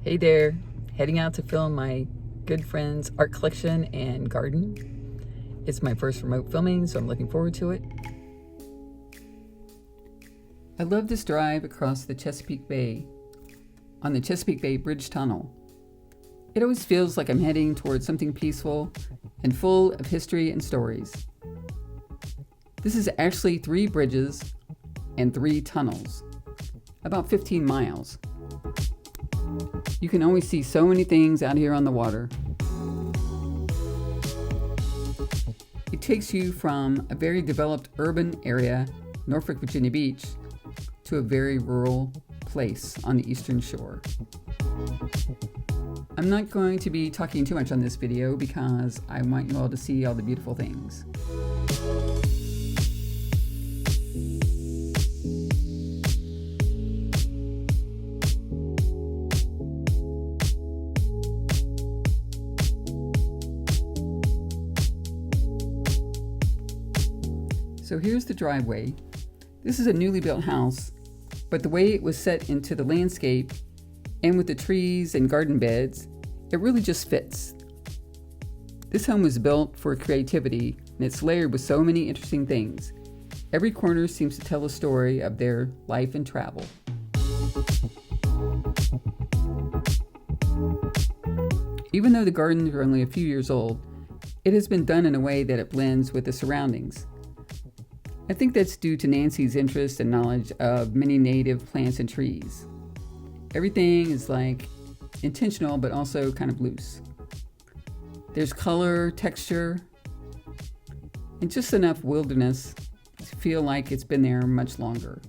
Hey there, heading out to film my good friend's art collection and garden. It's my first remote filming, so I'm looking forward to it. I love this drive across the Chesapeake Bay on the Chesapeake Bay Bridge Tunnel. It always feels like I'm heading towards something peaceful and full of history and stories. This is actually 3 bridges and 3 tunnels, about 15 miles. You can always see so many things out here on the water. It takes you from a very developed urban area, Norfolk, Virginia Beach, to a very rural place on the eastern shore. I'm not going to be talking too much on this video because I want you all to see all the beautiful things. So here's the driveway. This is a newly built house, but the way it was set into the landscape and with the trees and garden beds, it really just fits. This home was built for creativity and it's layered with so many interesting things. Every corner seems to tell a story of their life and travel. Even though the gardens are only a few years old, it has been done in a way that it blends with the surroundings. I think that's due to Nancy's interest and knowledge of many native plants and trees. Everything is like intentional, but also kind of loose. There's color, texture, and just enough wilderness to feel like it's been there much longer.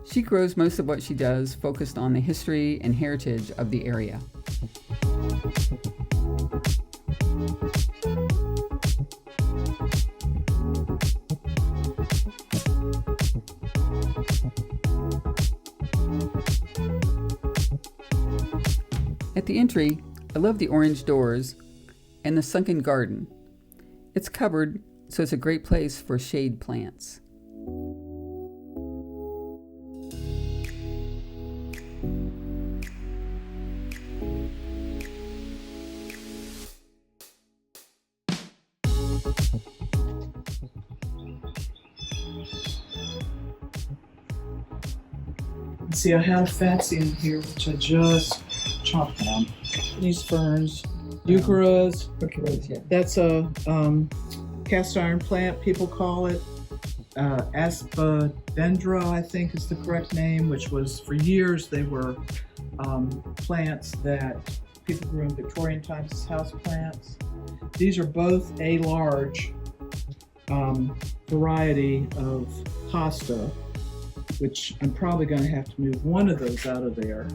She grows most of what she does focused on the history and heritage of the area. At the entry, I love the orange doors and the sunken garden. It's covered, so it's a great place for shade plants. See, I have fancy in here, which I just chopped down. These ferns, eucharas. Yeah. That's a cast iron plant, people call it. Aspidendra, I think is the correct name, which was for years they were plants that people grew in Victorian times as house plants. These are both a large variety of hosta, which I'm probably going to have to move one of those out of there.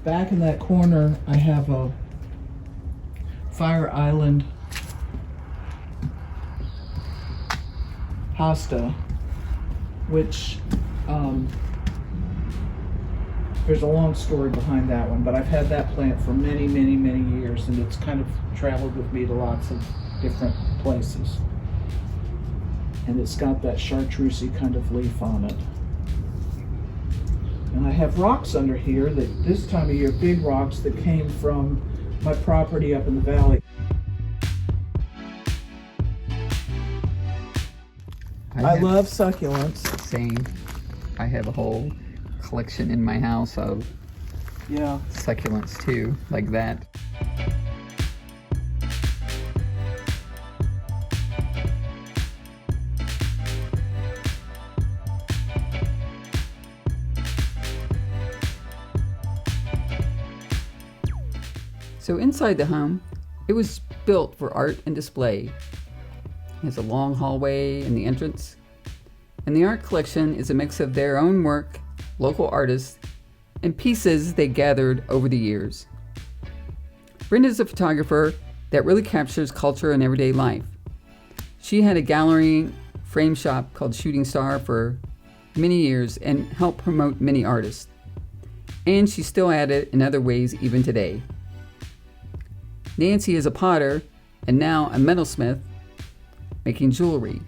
Back in that corner, I have a Fire Island hosta, which there's a long story behind that one, but I've had that plant for many, many, many years, and it's kind of traveled with me to lots of different places. And it's got that chartreusey kind of leaf on it. And I have rocks under here that this time of year, big rocks that came from my property up in the valley. I love succulents. Same. I have a whole collection in my house of succulents too, like that. So inside the home, it was built for art and display. It has a long hallway in the entrance, and the art collection is a mix of their own work, local artists, and pieces they gathered over the years. Brenda's a photographer that really captures culture and everyday life. She had a gallery frame shop called Shooting Star for many years and helped promote many artists. And she's still at it in other ways even today. Nancy is a potter and now a metalsmith making jewelry.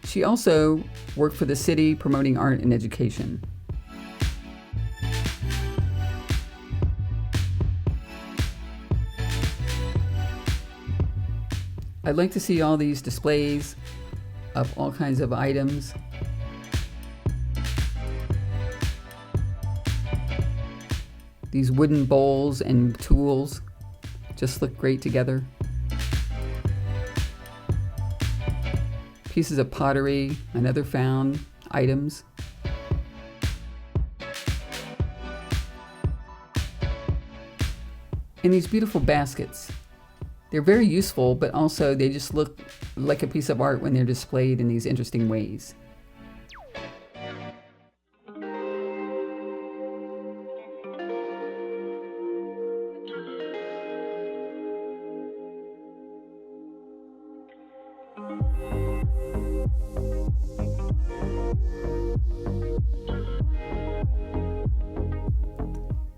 She also worked for the city promoting art and education. I'd like to see all these displays of all kinds of items. These wooden bowls and tools just look great together. Pieces of pottery and other found items. And these beautiful baskets. They're very useful, but also they just look like a piece of art when they're displayed in these interesting ways.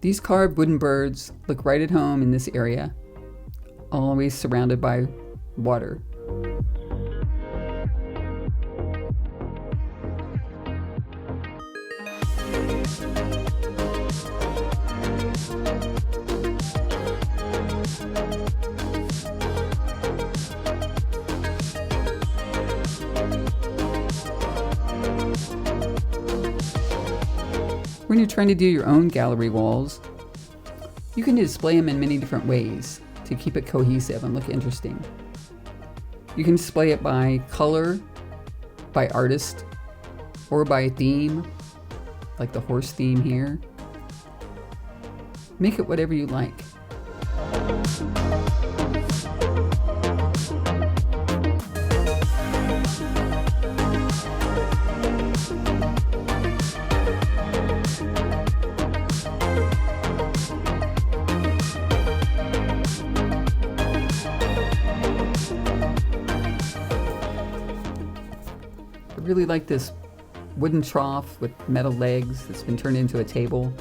These carved wooden birds look right at home in this area, always surrounded by water. When you're trying to do your own gallery walls, you can display them in many different ways to keep it cohesive and look interesting. You can display it by color, by artist, or by theme, like the horse theme here. Make it whatever you like. I really like this wooden trough with metal legs that's been turned into a table.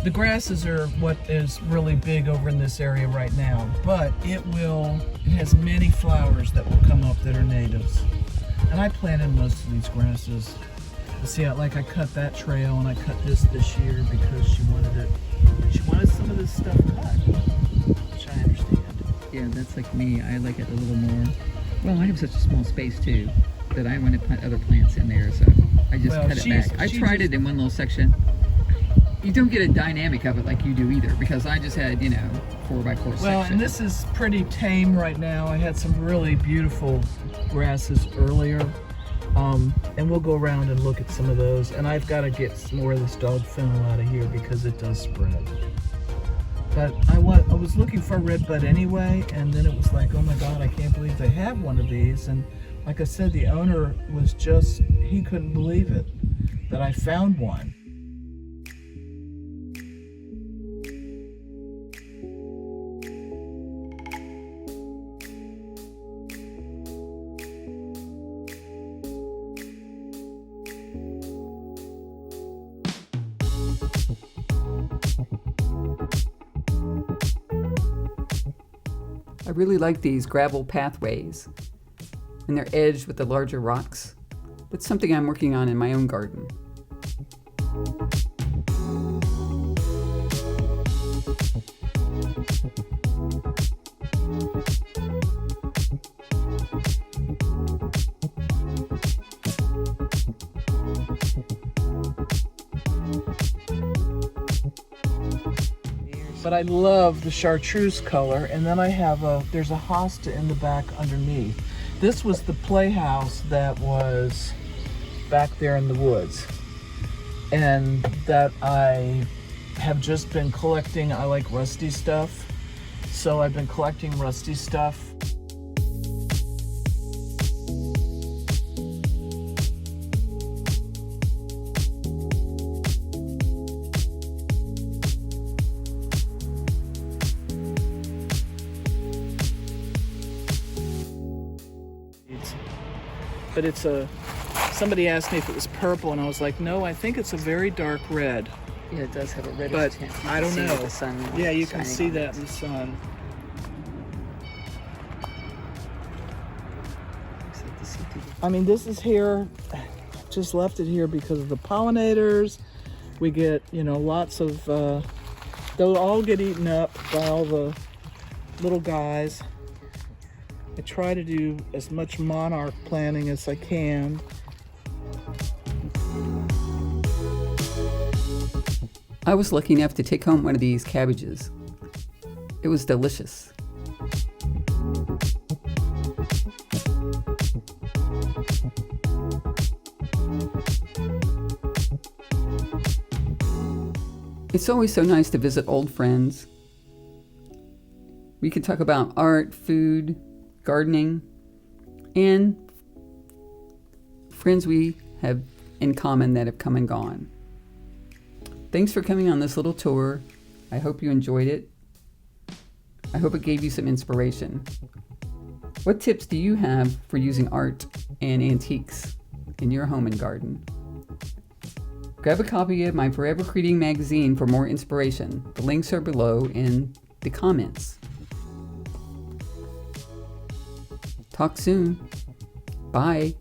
The grasses are what is really big over in this area right now, but it has many flowers that will come up that are natives. And I planted most of these grasses. See, I cut that trail and I cut this year because she wanted some of this stuff cut, which I understand. Yeah, that's like me. I like it a little more. Well, I have such a small space too that I want to put other plants in there, so I just cut it back. I tried it in one little section. You don't get a dynamic of it like you do either, because I just had, 4x4 section. Well, and this is pretty tame right now. I had some really beautiful grasses earlier, and we'll go around and look at some of those. And I've got to get some more of this dog fennel out of here because it does spread. But I was looking for a red bud anyway, and then it was like, oh my God, I can't believe they have one of these. And like I said, the owner was he couldn't believe it that I found one. I really like these gravel pathways, and they're edged with the larger rocks. That's something I'm working on in my own garden. But I love the chartreuse color, and then there's a hosta in the back underneath. This was the playhouse that was back there in the woods, and that I have just been collecting. I like rusty stuff, so I've been collecting rusty stuff. but somebody asked me if it was purple, and I was like, no, I think it's a very dark red. Yeah, it does have a reddish But tint. I don't know. The sun Yeah, you can shining see on that it. in the sun. Looks like the sea through I mean, this is here, just left it here because of the pollinators. We get, lots of, they'll all get eaten up by all the little guys. I try to do as much monarch planting as I can. I was lucky enough to take home one of these cabbages. It was delicious. It's always so nice to visit old friends. We can talk about art, food, gardening, and friends we have in common that have come and gone. Thanks for coming on this little tour. I hope you enjoyed it. I hope it gave you some inspiration. What tips do you have for using art and antiques in your home and garden? Grab a copy of my Forever Creating magazine for more inspiration. The links are below in the comments. Talk soon. Bye.